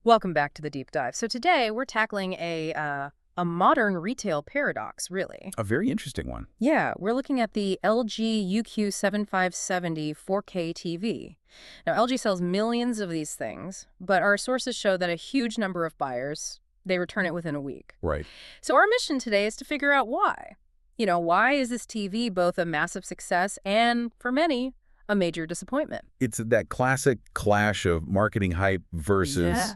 Welcome back to the deep dive. So today we're tackling a modern retail paradox, really. A very interesting one. Yeah, we're looking at the LG UQ7570 4K TV. Now, LG sells millions of these things, but our sources show that a huge number of buyers, they return it within a week. Right. So our mission today is to figure out why. Why is this TV both a massive success and, for many, a major disappointment? It's that classic clash of marketing hype versus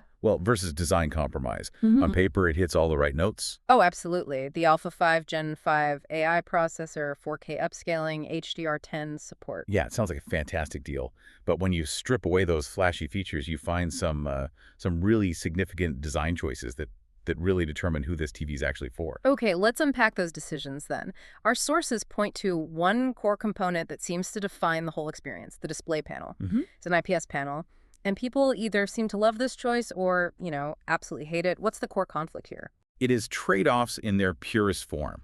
design compromise. On paper, it hits all the right notes. Oh, absolutely. The Alpha 5 Gen 5 AI processor, 4K upscaling, HDR10 support. Yeah, it sounds like a fantastic deal. But when you strip away those flashy features, you find some really significant design choices that really determine who this TV is actually for. Okay, let's unpack those decisions then. Our sources point to one core component that seems to define the whole experience, the display panel. It's an IPS panel, and people either seem to love this choice or, absolutely hate it. What's the core conflict here? It is trade-offs in their purest form.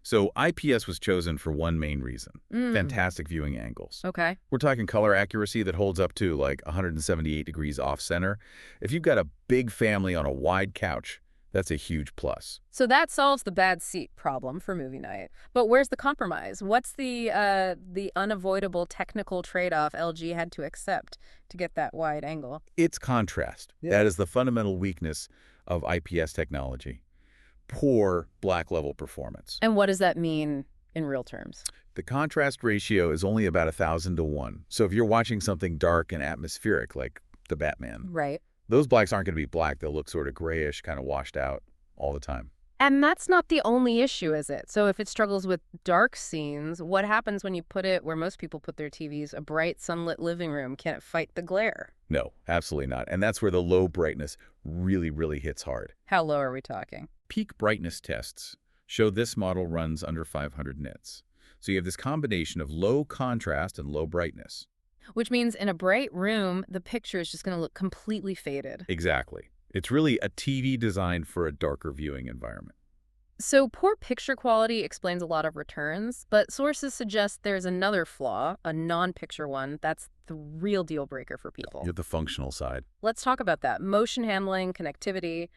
So IPS was chosen for one main reason, fantastic viewing angles. Okay. We're talking color accuracy that holds up to like 178 degrees off-center. If you've got a big family on a wide couch, that's a huge plus. So that solves the bad seat problem for movie night. But where's the compromise? What's the unavoidable technical trade-off LG had to accept to get that wide angle? It's contrast. Yeah. That is the fundamental weakness of IPS technology. Poor black level performance. And what does that mean in real terms? The contrast ratio is only about 1,000 to 1. So if you're watching something dark and atmospheric like the Batman, right, those blacks aren't going to be black. They'll look sort of grayish, kind of washed out all the time. And that's not the only issue, is it? So if it struggles with dark scenes, what happens when you put it where most people put their TVs, a bright, sunlit living room? Can it fight the glare? No, absolutely not. And that's where the low brightness really, really hits hard. How low are we talking? Peak brightness tests show this model runs under 500 nits. So you have this combination of low contrast and low brightness. Which means in a bright room, the picture is just going to look completely faded. Exactly. It's really a TV designed for a darker viewing environment. So poor picture quality explains a lot of returns, but sources suggest there's another flaw, a non-picture one, that's the real deal breaker for people. You're the functional side. Let's talk about that. Motion handling, connectivity.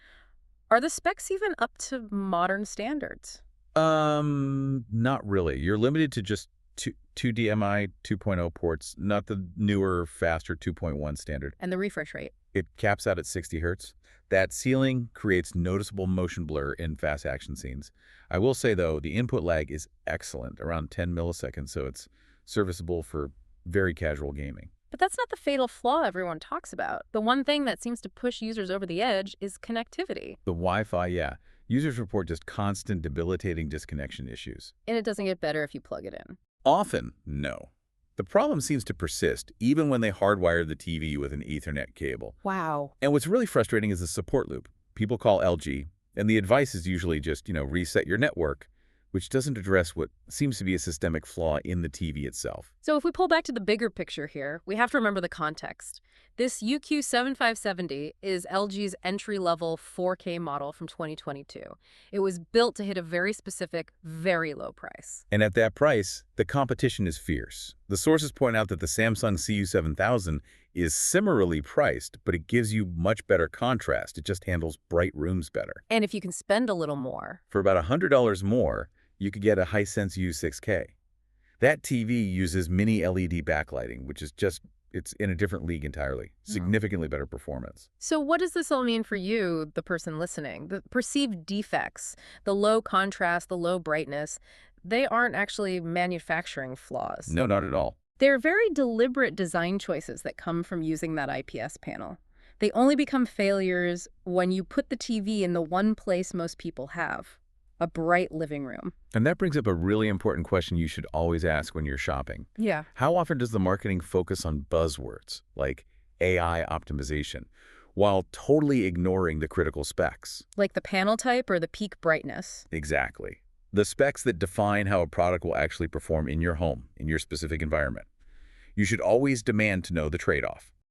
Are the specs even up to modern standards? Not really. You're limited to just two DMI 2.0 ports, not the newer, faster 2.1 standard. And the refresh rate? It caps out at 60 hertz. That ceiling creates noticeable motion blur in fast action scenes. I will say, though, the input lag is excellent, around 10 milliseconds, so it's serviceable for very casual gaming. But that's not the fatal flaw everyone talks about. The one thing that seems to push users over the edge is connectivity. The Wi-Fi, yeah. Users report just constant debilitating disconnection issues. And it doesn't get better if you plug it in. Often, no. The problem seems to persist even when they hardwire the TV with an Ethernet cable. Wow. And what's really frustrating is the support loop. People call LG, and the advice is usually just, reset your network, which doesn't address what seems to be a systemic flaw in the TV itself. So if we pull back to the bigger picture here, we have to remember the context. This UQ7570 is LG's entry-level 4K model from 2022. It was built to hit a very specific, very low price. And at that price, the competition is fierce. The sources point out that the Samsung CU7000 is similarly priced, but it gives you much better contrast. It just handles bright rooms better. And if you can spend a little more. For about $100 more, you could get a Hisense U6K. That TV uses mini LED backlighting, which is it's in a different league entirely. Significantly better performance. So what does this all mean for you, the person listening? The perceived defects, the low contrast, the low brightness, they aren't actually manufacturing flaws. No, not at all. They're very deliberate design choices that come from using that IPS panel. They only become failures when you put the TV in the one place most people have. A bright living room. And that brings up a really important question you should always ask when you're shopping. Yeah. How often does the marketing focus on buzzwords like AI optimization while totally ignoring the critical specs? Like the panel type or the peak brightness? Exactly. The specs that define how a product will actually perform in your home, in your specific environment. You should always demand to know the trade-off.